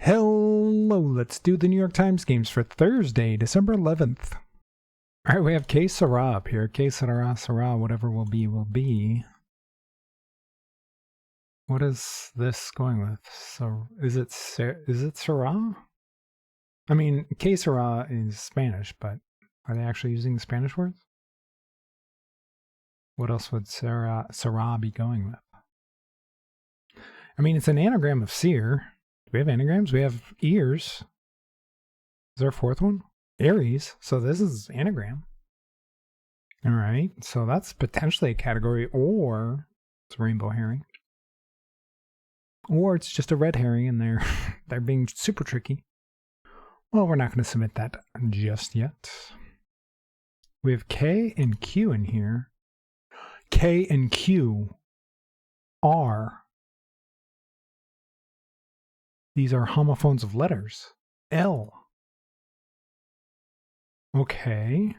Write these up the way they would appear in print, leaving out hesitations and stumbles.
Hello, let's do the New York Times games for Thursday, December 11th. All right, we have Que Sera up here. Que Sera, Sera, whatever will be, will be. What is this going with? So, is it Sera? I mean, Que Sera is Spanish, but are they actually using the Spanish words? What else would Sera be going with? I mean, it's an anagram of seer. Do we have anagrams? We have ears. Is there a fourth one? Aries. So this is anagram. All right. So that's potentially a category, or it's a rainbow herring. Or it's just a red herring and they're being super tricky. Well, we're not going to submit that just yet. We have K and Q in here. K and Q are. These are homophones of letters. L. Okay.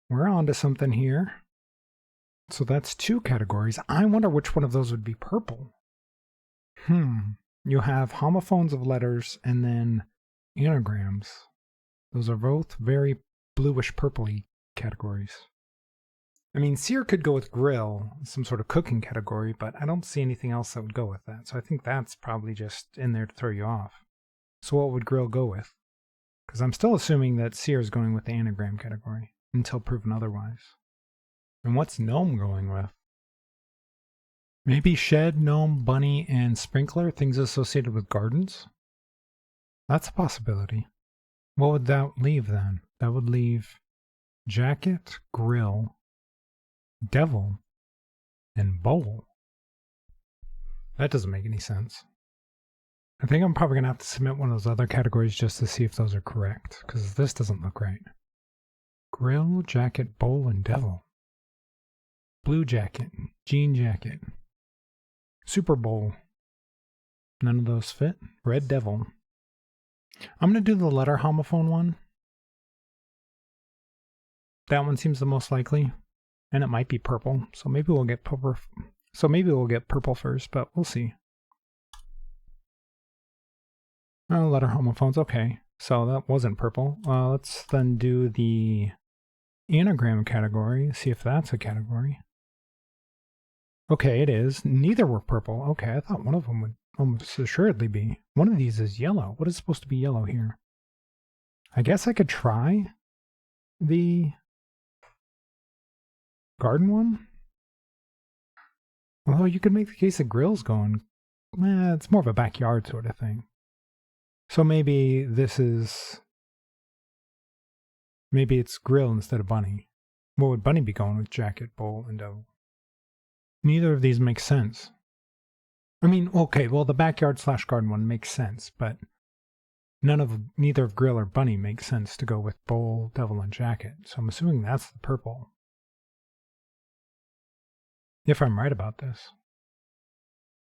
We're on to something here. So that's two categories. I wonder which one of those would be purple. You have homophones of letters and then anagrams. Those are both very bluish purpley categories. I mean, sear could go with grill, some sort of cooking category, but I don't see anything else that would go with that. So I think that's probably just in there to throw you off. So what would grill go with? Because I'm still assuming that sear is going with the anagram category until proven otherwise. And what's gnome going with? Maybe shed, gnome, bunny, and sprinkler, things associated with gardens? That's a possibility. What would that leave then? That would leave jacket, grill, devil, and bowl. That doesn't make any sense. I think I'm probably going to have to submit one of those other categories just to see if those are correct, because this doesn't look right. Grill, jacket, bowl, and devil. Blue jacket, jean jacket. Super Bowl. None of those fit. Red devil. I'm going to do the letter homophone one. That one seems the most likely. And it might be purple, so maybe we'll get purple. So maybe we'll get purple first, but we'll see. Oh, letter homophones. Okay, so that wasn't purple. Let's then do the anagram category. See if that's a category. Okay, it is. Neither were purple. Okay, I thought one of them would almost assuredly be. One of these is yellow. What is supposed to be yellow here? I guess I could try the garden one? Although you could make the case that grill's going, it's more of a backyard sort of thing. So maybe this is, maybe it's grill instead of bunny. What would bunny be going with? Jacket, bowl, and devil? Neither of these makes sense. I mean, okay, well the backyard / garden one makes sense, but neither of grill or bunny makes sense to go with bowl, devil, and jacket. So I'm assuming that's the purple. If I'm right about this.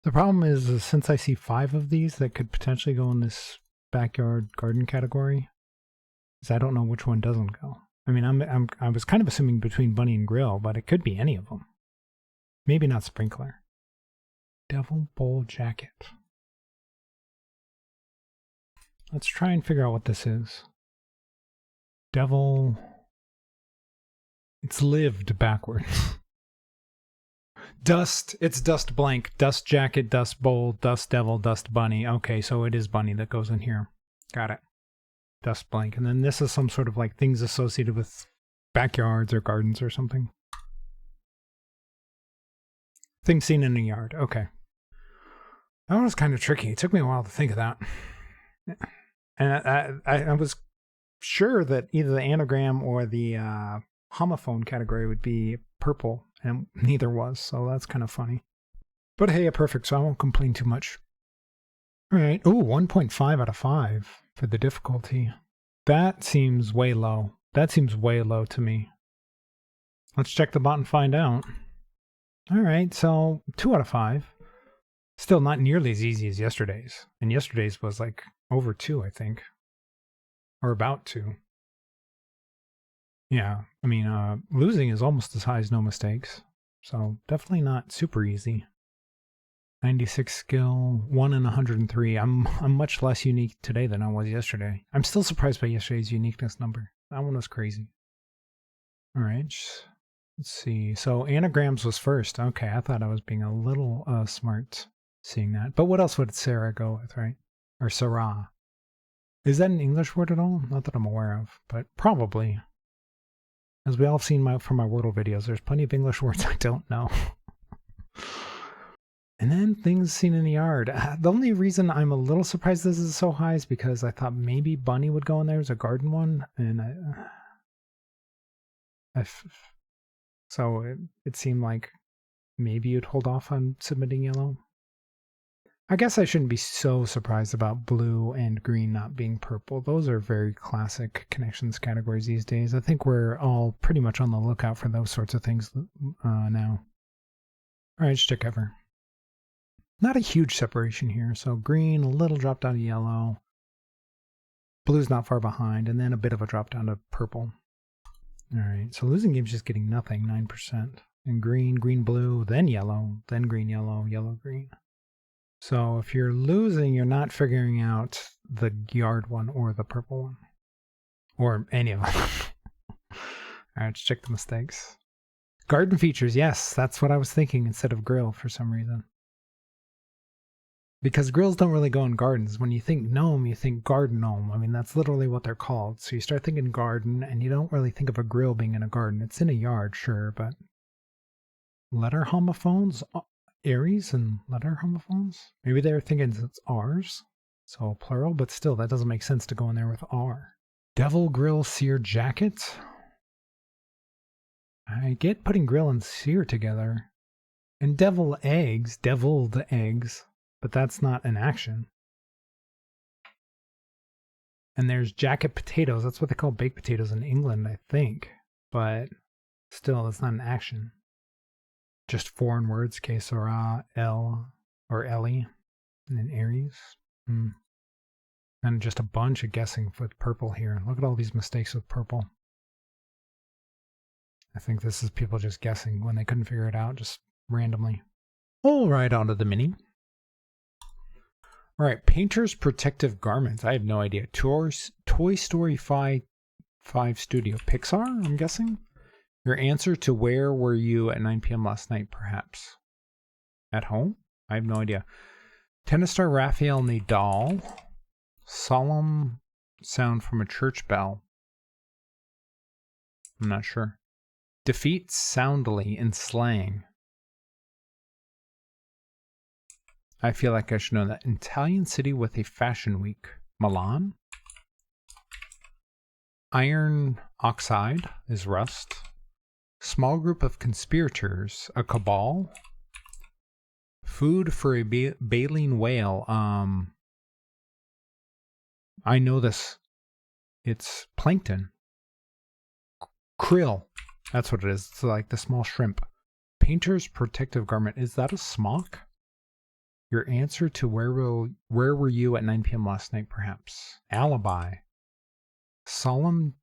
The problem is since I see 5 of these that could potentially go in this backyard garden category, is I don't know which one doesn't go. I mean, I was kind of assuming between bunny and grill, but it could be any of them. Maybe not sprinkler. Devil, bowl, jacket. Let's try and figure out what this is. Devil. It's lived backwards. Dust, it's dust blank. Dust jacket, dust bowl, dust devil, dust bunny. Okay, so it is bunny that goes in here. Got it. Dust blank. And then this is some sort of like things associated with backyards or gardens or something. Things seen in a yard. Okay. That was kind of tricky. It took me a while to think of that. And I was sure that either the anagram or the homophone category would be purple, and neither was, so that's kind of funny. But hey, a perfect, so I won't complain too much. All right. Ooh, 1.5 out of 5 for the difficulty. That seems way low. That seems way low to me. Let's check the bot and find out. All right, so 2 out of 5. Still not nearly as easy as yesterday's. And yesterday's was like over 2, I think. Or about 2. Yeah, I mean, losing is almost as high as no mistakes. So definitely not super easy. 96 skill, 1 in 103. I'm much less unique today than I was yesterday. I'm still surprised by yesterday's uniqueness number. That one was crazy. All right, let's see. So anagrams was first. Okay, I thought I was being a little smart seeing that. But what else would Sarah go with, right? Or Sarah? Is that an English word at all? Not that I'm aware of, but probably. As we all have seen from my Wordle videos, there's plenty of English words I don't know. And then things seen in the yard. The only reason I'm a little surprised this is so high is because I thought maybe bunny would go in there as a garden one, and so it seemed like maybe you'd hold off on submitting yellow. I guess I shouldn't be so surprised about blue and green not being purple. Those are very classic connections categories these days. I think we're all pretty much on the lookout for those sorts of things now. All right, let's check ever. Not a huge separation here. So green, a little drop down to yellow. Blue's not far behind, and then a bit of a drop down to purple. All right, so losing game's just getting nothing, 9%. And green, green, blue, then yellow, then green, yellow, yellow, green. So if you're losing, you're not figuring out the yard one or the purple one. Or any of them. All right, let's check the mistakes. Garden features, yes, that's what I was thinking instead of grill for some reason. Because grills don't really go in gardens. When you think gnome, you think garden gnome. I mean, that's literally what they're called. So you start thinking garden, and you don't really think of a grill being in a garden. It's in a yard, sure, but letter homophones? Aries and letter homophones? Maybe they're thinking it's ours, so plural, but still, that doesn't make sense to go in there with R. Devil grill sear jacket? I get putting grill and sear together. And deviled eggs, but that's not an action. And there's jacket potatoes. That's what they call baked potatoes in England, I think. But still, that's not an action. Just foreign words, que sera, el, or Ellie, and then Aries. And just a bunch of guessing with purple here. Look at all these mistakes with purple. I think this is people just guessing when they couldn't figure it out, just randomly. All right, on to the mini. All right, Painter's Protective Garments. I have no idea. Toy Story 5 Studio. Pixar, I'm guessing? Your answer to where were you at 9 p.m. last night, perhaps? At home? I have no idea. Tennis star Rafael Nadal. Solemn sound from a church bell. I'm not sure. Defeat soundly in slang. I feel like I should know that. Italian city with a fashion week. Milan? Iron oxide is rust. Small group of conspirators. A cabal? Food for a baleen whale. I know this. It's plankton. Krill. That's what it is. It's like the small shrimp. Painter's protective garment. Is that a smock? Your answer to where were you at 9 p.m. last night, perhaps? Alibi. Solemn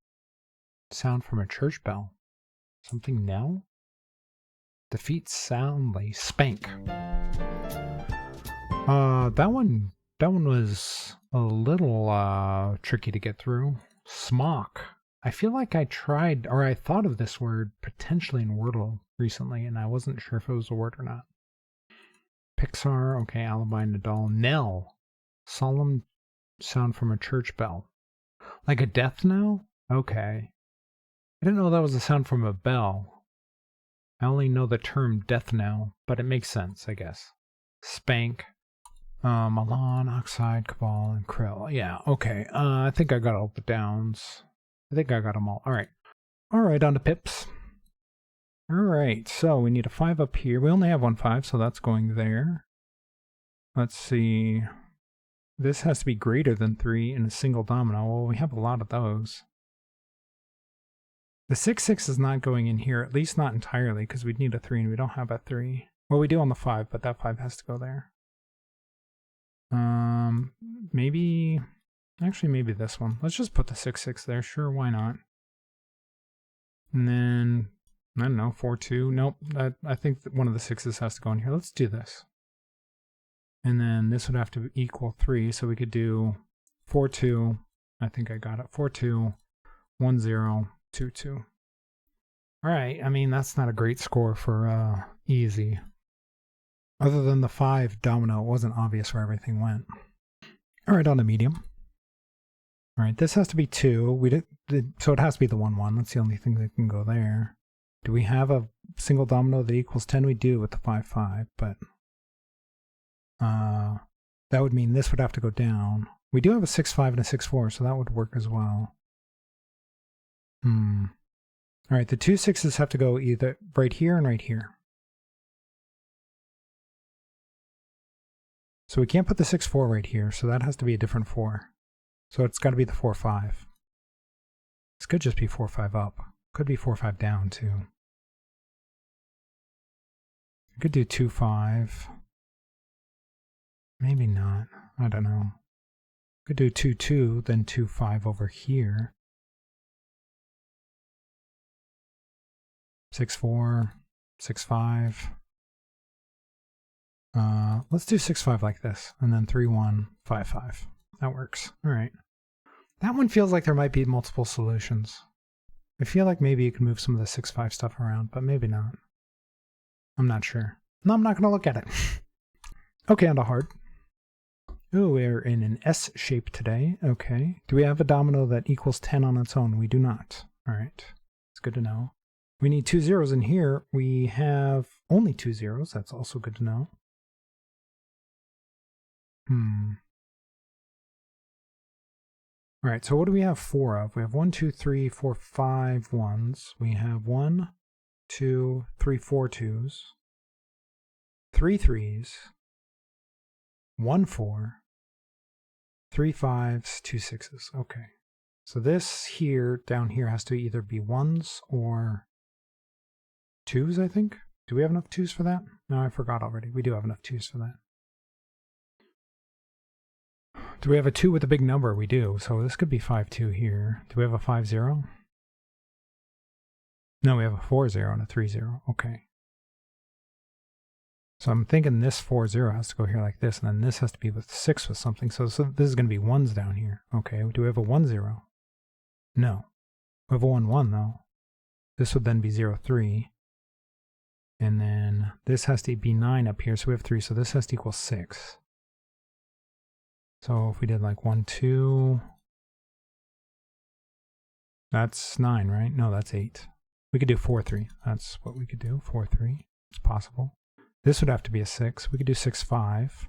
sound from a church bell. Something knell? Defeat soundly. Spank. That one was a little tricky to get through. Smock. I feel like I tried, or I thought of this word potentially in Wordle recently, and I wasn't sure if it was a word or not. Pixar, okay, alibi, Nadal. Knell. Solemn sound from a church bell. Like a death knell? Okay. I didn't know that was a sound from a bell. I only know the term death knell, but it makes sense, I guess. Spank. Milan, Oxide, Cabal, and Krill. Yeah, okay. I think I got all the downs. I think I got them all. Alright. Alright, on to pips. Alright, so we need a 5 up here. We only have 1 5, so that's going there. Let's see. This has to be greater than 3 in a single domino. Well, we have a lot of those. The 6 6 is not going in here, at least not entirely, because we'd need a 3 and we don't have a 3. Well, we do on the 5, but that 5 has to go there. Maybe this one. Let's just put the 6 6 there. Sure, why not? And then, I don't know, 4 2. Nope, I think that one of the 6s has to go in here. Let's do this. And then this would have to equal 3, so we could do 4, 2. I think I got it. 4, 2, 1, 0, 2, 2. All right, I mean, that's not a great score for easy. Other than the 5 domino, it wasn't obvious where everything went. All right, on to medium. All right, this has to be 2. So it has to be the 1, 1. That's the only thing that can go there. Do we have a single domino that equals 10? We do with the 5, 5, but that would mean this would have to go down. We do have a 6, 5 and a 6, 4, so that would work as well. All right, the 2 6s have to go either right here and right here. So we can't put the 6, 4 right here, so that has to be a different 4. So it's got to be the 4, 5. This could just be 4, 5 up. Could be 4, 5 down too. We could do 2, 5. Maybe not. I don't know. Could do 2, 2, then 2, 5 over here. 6, 4, 6, 5. Let's do 6, 5 like this, and then 3, 1, 5, 5. That works. All right. That one feels like there might be multiple solutions. I feel like maybe you can move some of the 6, 5 stuff around, but maybe not. I'm not sure. No, I'm not going to look at it. Okay, on to hard. Oh, we're in an S shape today. Okay. Do we have a domino that equals 10 on its own? We do not. All right. It's good to know. We need 2 zeros in here. We have only 2 zeros. That's also good to know. All right, so what do we have 4 of? We have 1, 2, 3, 4, 5 ones. We have 1, 2, 3, 4 twos, 3 threes, 1 4, 3 5s, 2 6s. Okay. So this here, down here, has to either be 1s or 2s, I think. Do we have enough 2s for that? No, I forgot already. We do have enough 2s for that. Do we have a 2 with a big number? We do. So this could be 5, 2 here. Do we have a 5, 0? No, we have a 4, 0 and a 3, 0. Okay. So I'm thinking this 4, 0 has to go here like this, and then this has to be with 6 with something. So this is going to be 1s down here. Okay. Do we have a 1, 0? No. We have a 1, 1 though. This would then be 0, 3. And then this has to be 9 up here, so we have 3. So this has to equal 6. So if we did like 1, 2, that's 9, right? No, that's 8. We could do 4, 3. That's what we could do, 4, 3. It's possible. This would have to be a 6. We could do 6, 5.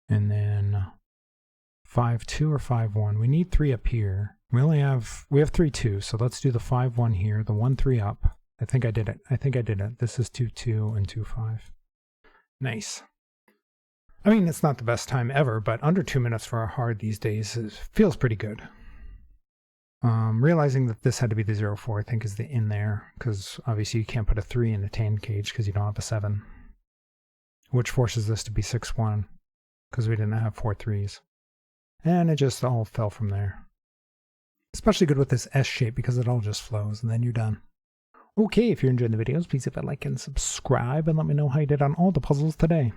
And then 5, 2 or 5, 1. We need 3 up here. We have 3, 2. So let's do the 5, 1 here, the 1, 3 up. I think I did it. This is 2, 2 and 2, 5. Nice. I mean, it's not the best time ever, but under 2 minutes for a hard these days feels pretty good. Realizing that this had to be the 0, 4, I think is the in there, because obviously you can't put a 3 in the tan cage because you don't have a 7, which forces this to be 6, 1, because we didn't have 4 3s. And it just all fell from there. Especially good with this S shape because it all just flows, and then you're done. Okay, if you're enjoying the videos, please hit that like and subscribe, and let me know how you did on all the puzzles today.